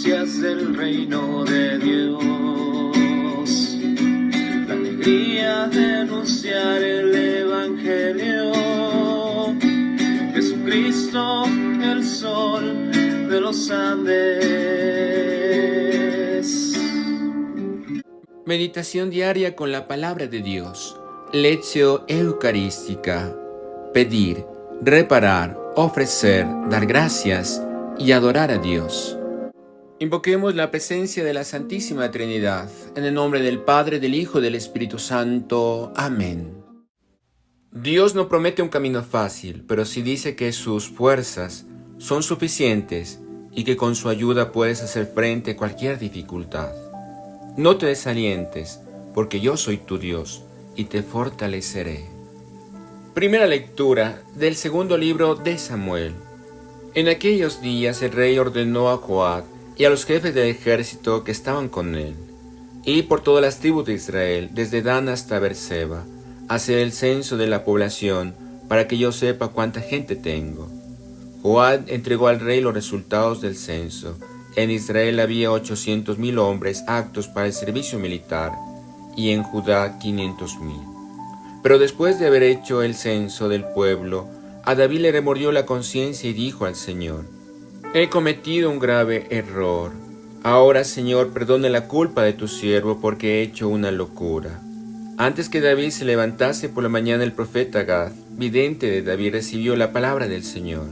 noticias del reino de Dios, la alegría de anunciar el Evangelio. Jesucristo, el sol de los Andes. Meditación diaria con la palabra de Dios. Lección eucarística. Pedir, reparar, ofrecer, dar gracias y adorar a Dios. Invoquemos la presencia de la Santísima Trinidad, en el nombre del Padre, del Hijo y del Espíritu Santo. Amén. Dios no promete un camino fácil, pero sí dice que sus fuerzas son suficientes y que con su ayuda puedes hacer frente a cualquier dificultad. No te desalientes, porque yo soy tu Dios y te fortaleceré. Primera lectura del segundo libro de Samuel. En aquellos días el rey ordenó a Joab y a los jefes del ejército que estaban con él, y por todas las tribus de Israel, desde Dan hasta Beerseba, hacer el censo de la población, para que yo sepa cuánta gente tengo. Joab entregó al rey los resultados del censo. En Israel había 800,000 hombres aptos para el servicio militar, y en Judá 500,000. Pero después de haber hecho el censo del pueblo, a David le remordió la conciencia y dijo al Señor: he cometido un grave error. Ahora, Señor, perdona la culpa de tu siervo, porque he hecho una locura. Antes que David se levantase por la mañana, el profeta Gad, vidente de David, recibió la palabra del Señor.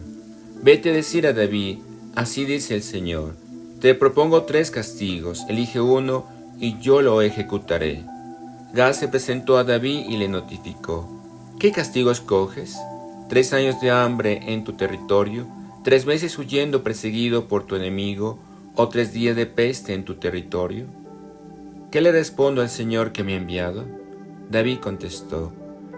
Vete a decir a David: así dice el Señor, te propongo 3 castigos, elige uno y yo lo ejecutaré. Gad se presentó a David y le notificó: ¿qué castigo escoges? 3 años de hambre en tu territorio, 3 meses huyendo perseguido por tu enemigo, o 3 días de peste en tu territorio. ¿Qué le respondo al Señor que me ha enviado? David contestó: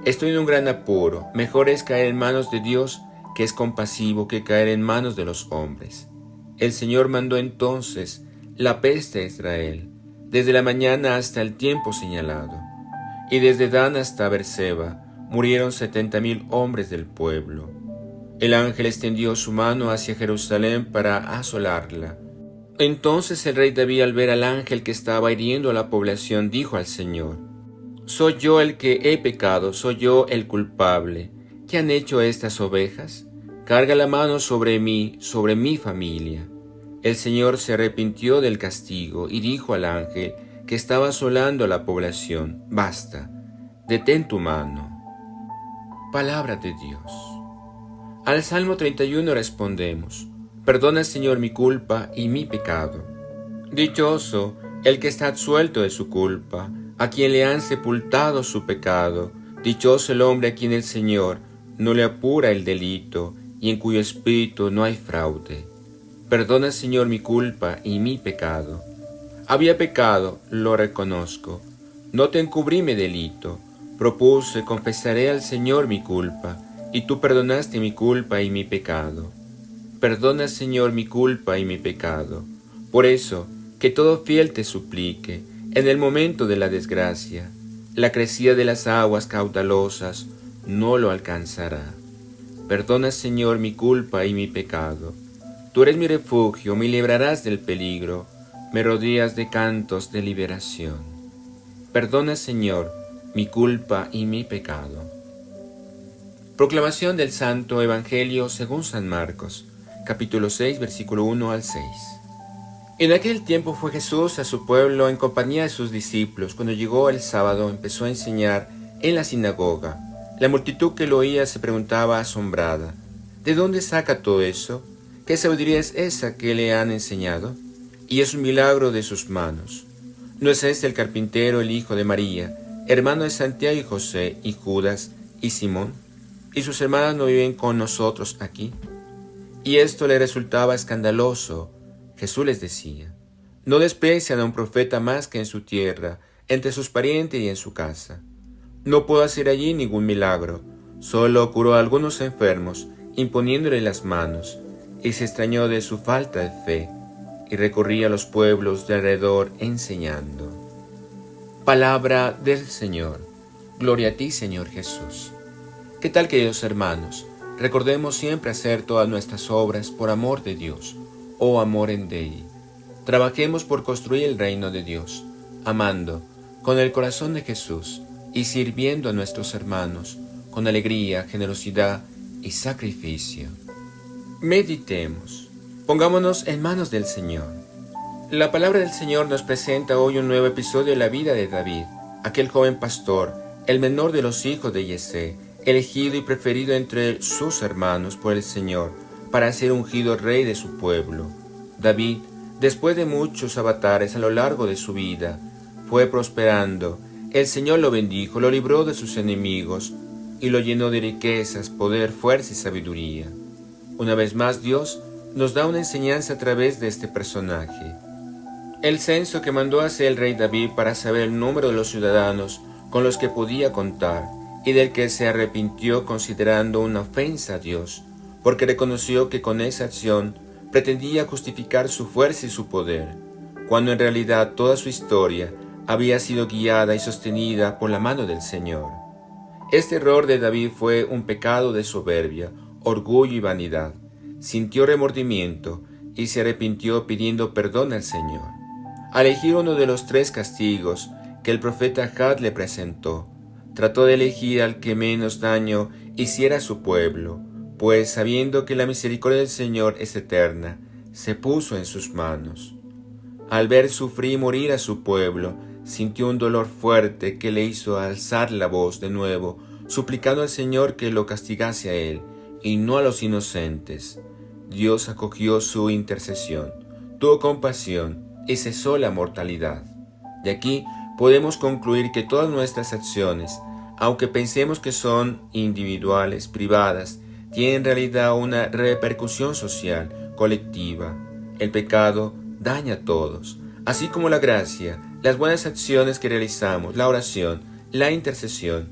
estoy en un gran apuro, mejor es caer en manos de Dios, que es compasivo, que caer en manos de los hombres. El Señor mandó entonces la peste a Israel, desde la mañana hasta el tiempo señalado, y desde Dan hasta Beerseba murieron 70,000 hombres del pueblo. El ángel extendió su mano hacia Jerusalén para asolarla. Entonces el rey David, al ver al ángel que estaba hiriendo a la población, dijo al Señor: soy yo el que he pecado, soy yo el culpable. ¿Qué han hecho estas ovejas? Carga la mano sobre mí, sobre mi familia. El Señor se arrepintió del castigo y dijo al ángel que estaba asolando a la población: basta, detén tu mano. Palabra de Dios. Al Salmo 31 respondemos: perdona, Señor, mi culpa y mi pecado. Dichoso el que está absuelto de su culpa, a quien le han sepultado su pecado. Dichoso el hombre a quien el Señor no le apura el delito y en cuyo espíritu no hay fraude. Perdona, Señor, mi culpa y mi pecado. Había pecado, lo reconozco. No te encubrí mi delito. Propuse, confesaré al Señor mi culpa, y tú perdonaste mi culpa y mi pecado. Perdona, Señor, mi culpa y mi pecado. Por eso, que todo fiel te suplique, en el momento de la desgracia, la crecida de las aguas caudalosas no lo alcanzará. Perdona, Señor, mi culpa y mi pecado. Tú eres mi refugio, me librarás del peligro, me rodeas de cantos de liberación. Perdona, Señor, mi culpa y mi pecado. Proclamación del Santo Evangelio según San Marcos, capítulo 6, versículo 1 al 6. En aquel tiempo fue Jesús a su pueblo en compañía de sus discípulos. Cuando llegó el sábado, empezó a enseñar en la sinagoga. La multitud que lo oía se preguntaba asombrada: ¿de dónde saca todo eso? ¿Qué sabiduría es esa que le han enseñado? Y es un milagro de sus manos. ¿No es este el carpintero, el hijo de María, hermano de Santiago y José, y Judas, y Simón? ¿Y sus hermanas no viven con nosotros aquí? Y esto le resultaba escandaloso. Jesús les decía: no desprecian a un profeta más que en su tierra, entre sus parientes y en su casa. No pudo hacer allí ningún milagro, solo curó a algunos enfermos, imponiéndole las manos, y se extrañó de su falta de fe, y recorría los pueblos de alrededor enseñando. Palabra del Señor. Gloria a ti, Señor Jesús. ¿Qué tal, queridos hermanos? Recordemos siempre hacer todas nuestras obras por amor de Dios, o amor en Dei. Trabajemos por construir el reino de Dios, amando con el corazón de Jesús y sirviendo a nuestros hermanos con alegría, generosidad y sacrificio. Meditemos. Pongámonos en manos del Señor. La palabra del Señor nos presenta hoy un nuevo episodio de la vida de David, aquel joven pastor, el menor de los hijos de Yesé, elegido y preferido entre sus hermanos por el Señor para ser ungido rey de su pueblo. David, después de muchos avatares a lo largo de su vida, fue prosperando. El Señor lo bendijo, lo libró de sus enemigos y lo llenó de riquezas, poder, fuerza y sabiduría. Una vez más, Dios nos da una enseñanza a través de este personaje. El censo que mandó hacer el rey David para saber el número de los ciudadanos con los que podía contar y del que se arrepintió considerando una ofensa a Dios, porque reconoció que con esa acción pretendía justificar su fuerza y su poder, cuando en realidad toda su historia había sido guiada y sostenida por la mano del Señor. Este error de David fue un pecado de soberbia, orgullo y vanidad. Sintió remordimiento y se arrepintió pidiendo perdón al Señor. Al elegir uno de los 3 castigos que el profeta Gad le presentó, trató de elegir al que menos daño hiciera a su pueblo, pues sabiendo que la misericordia del Señor es eterna, se puso en sus manos. Al ver sufrir y morir a su pueblo, sintió un dolor fuerte que le hizo alzar la voz de nuevo, suplicando al Señor que lo castigase a él, y no a los inocentes. Dios acogió su intercesión, tuvo compasión y cesó la mortalidad. De aquí podemos concluir que todas nuestras acciones, aunque pensemos que son individuales, privadas, tienen en realidad una repercusión social, colectiva. El pecado daña a todos, así como la gracia, las buenas acciones que realizamos, la oración, la intercesión.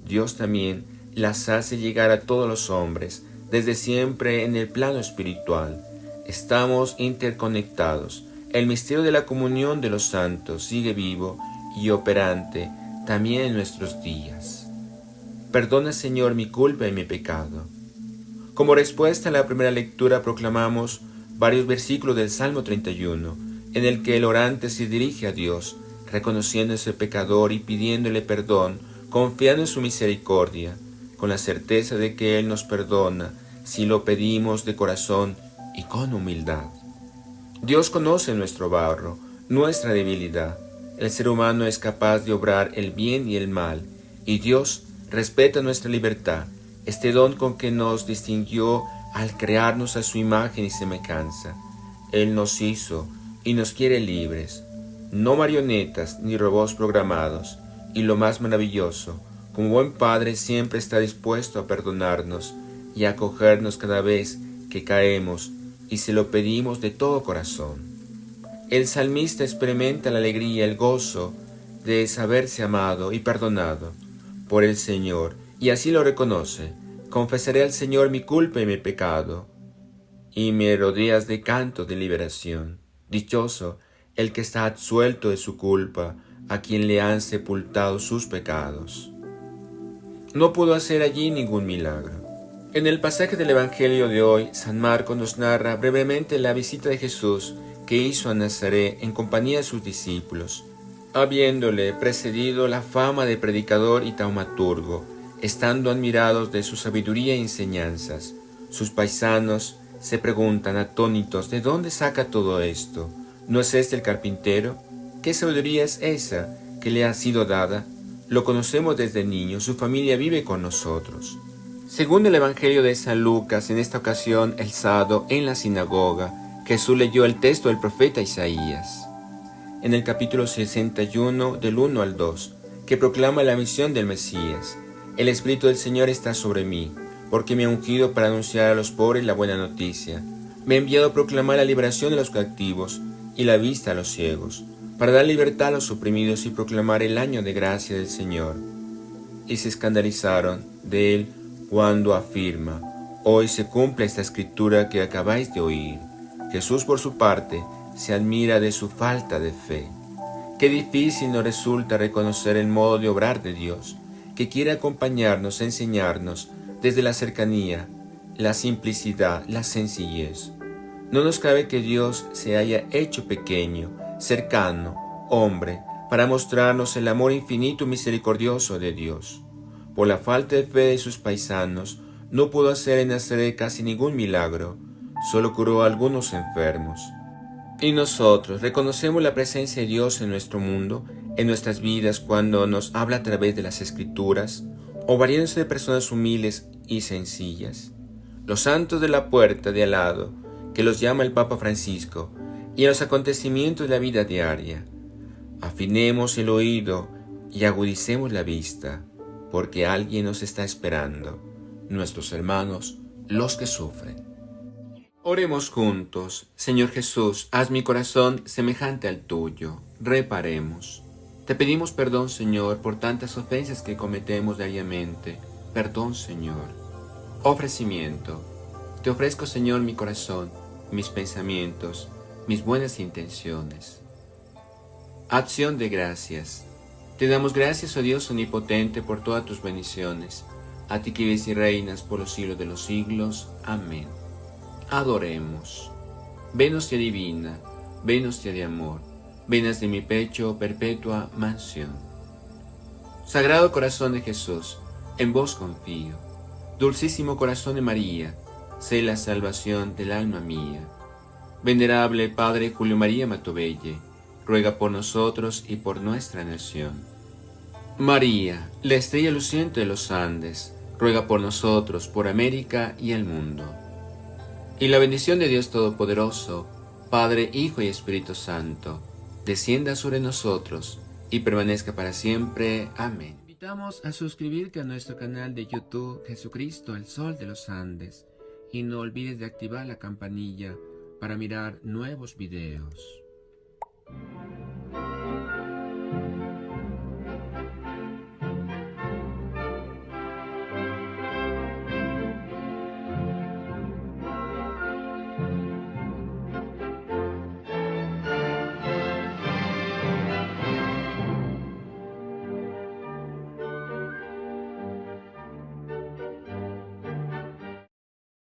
Dios también las hace llegar a todos los hombres, desde siempre en el plano espiritual. Estamos interconectados. El misterio de la comunión de los santos sigue vivo y operante también en nuestros días. Perdona, Señor, mi culpa y mi pecado. Como respuesta a la primera lectura proclamamos varios versículos del Salmo 31, en el que el orante se dirige a Dios, reconociéndose pecador y pidiéndole perdón, confiando en su misericordia, con la certeza de que Él nos perdona si lo pedimos de corazón y con humildad. Dios conoce nuestro barro, nuestra debilidad. El ser humano es capaz de obrar el bien y el mal, y Dios respeta nuestra libertad, este don con que nos distinguió al crearnos a su imagen y semejanza. Él nos hizo y nos quiere libres, no marionetas ni robots programados, y lo más maravilloso, como buen Padre siempre está dispuesto a perdonarnos y a acogernos cada vez que caemos y se lo pedimos de todo corazón. El salmista experimenta la alegría y el gozo de saberse amado y perdonado por el Señor, y así lo reconoce. Confesaré al Señor mi culpa y mi pecado, y me rodeas de cantos de liberación. Dichoso el que está absuelto de su culpa, a quien le han sepultado sus pecados. No pudo hacer allí ningún milagro. En el pasaje del Evangelio de hoy, San Marcos nos narra brevemente la visita de Jesús que hizo a Nazaret en compañía de sus discípulos, habiéndole precedido la fama de predicador y taumaturgo, estando admirados de su sabiduría y enseñanzas. Sus paisanos se preguntan atónitos de dónde saca todo esto. ¿No es este el carpintero? ¿Qué sabiduría es esa que le ha sido dada? Lo conocemos desde niño, su familia vive con nosotros. Según el Evangelio de San Lucas, en esta ocasión el sábado en la sinagoga, Jesús leyó el texto del profeta Isaías, en el capítulo 61 del 1 al 2, que proclama la misión del Mesías. El Espíritu del Señor está sobre mí, porque me ha ungido para anunciar a los pobres la buena noticia. Me ha enviado a proclamar la liberación de los cautivos y la vista a los ciegos, para dar libertad a los oprimidos y proclamar el año de gracia del Señor. Y se escandalizaron de él cuando afirma: hoy se cumple esta escritura que acabáis de oír. Jesús, por su parte, se admira de su falta de fe. Qué difícil nos resulta reconocer el modo de obrar de Dios, que quiere acompañarnos, enseñarnos desde la cercanía, la simplicidad, la sencillez. No nos cabe que Dios se haya hecho pequeño, cercano, hombre, para mostrarnos el amor infinito y misericordioso de Dios. Por la falta de fe de sus paisanos, no pudo hacer en Nazaret casi ningún milagro, solo curó a algunos enfermos. Y nosotros reconocemos la presencia de Dios en nuestro mundo, en nuestras vidas, cuando nos habla a través de las Escrituras, o valiéndose de personas humildes y sencillas. Los santos de la puerta de al lado, que los llama el Papa Francisco, y en los acontecimientos de la vida diaria. Afinemos el oído y agudicemos la vista, porque alguien nos está esperando, nuestros hermanos, los que sufren. Oremos juntos. Señor Jesús, haz mi corazón semejante al tuyo. Reparemos. Te pedimos perdón, Señor, por tantas ofensas que cometemos diariamente. Perdón, Señor. Ofrecimiento. Te ofrezco, Señor, mi corazón, mis pensamientos, mis buenas intenciones. Acción de gracias. Te damos gracias, oh Dios omnipotente, por todas tus bendiciones. A ti que vives y reinas por los siglos de los siglos. Amén. Adoremos. Ven hostia divina, ven hostia de amor, venas de mi pecho, perpetua mansión. Sagrado corazón de Jesús, en vos confío. Dulcísimo corazón de María, sé la salvación del alma mía. Venerable Padre Julio María Matovelle, ruega por nosotros y por nuestra nación. María, la estrella luciente de los Andes, ruega por nosotros, por América y el mundo. Y la bendición de Dios Todopoderoso, Padre, Hijo y Espíritu Santo, descienda sobre nosotros y permanezca para siempre. Amén. Te invitamos a suscribirte a nuestro canal de YouTube Jesucristo, el Sol de los Andes, y no olvides de activar la campanilla para mirar nuevos videos.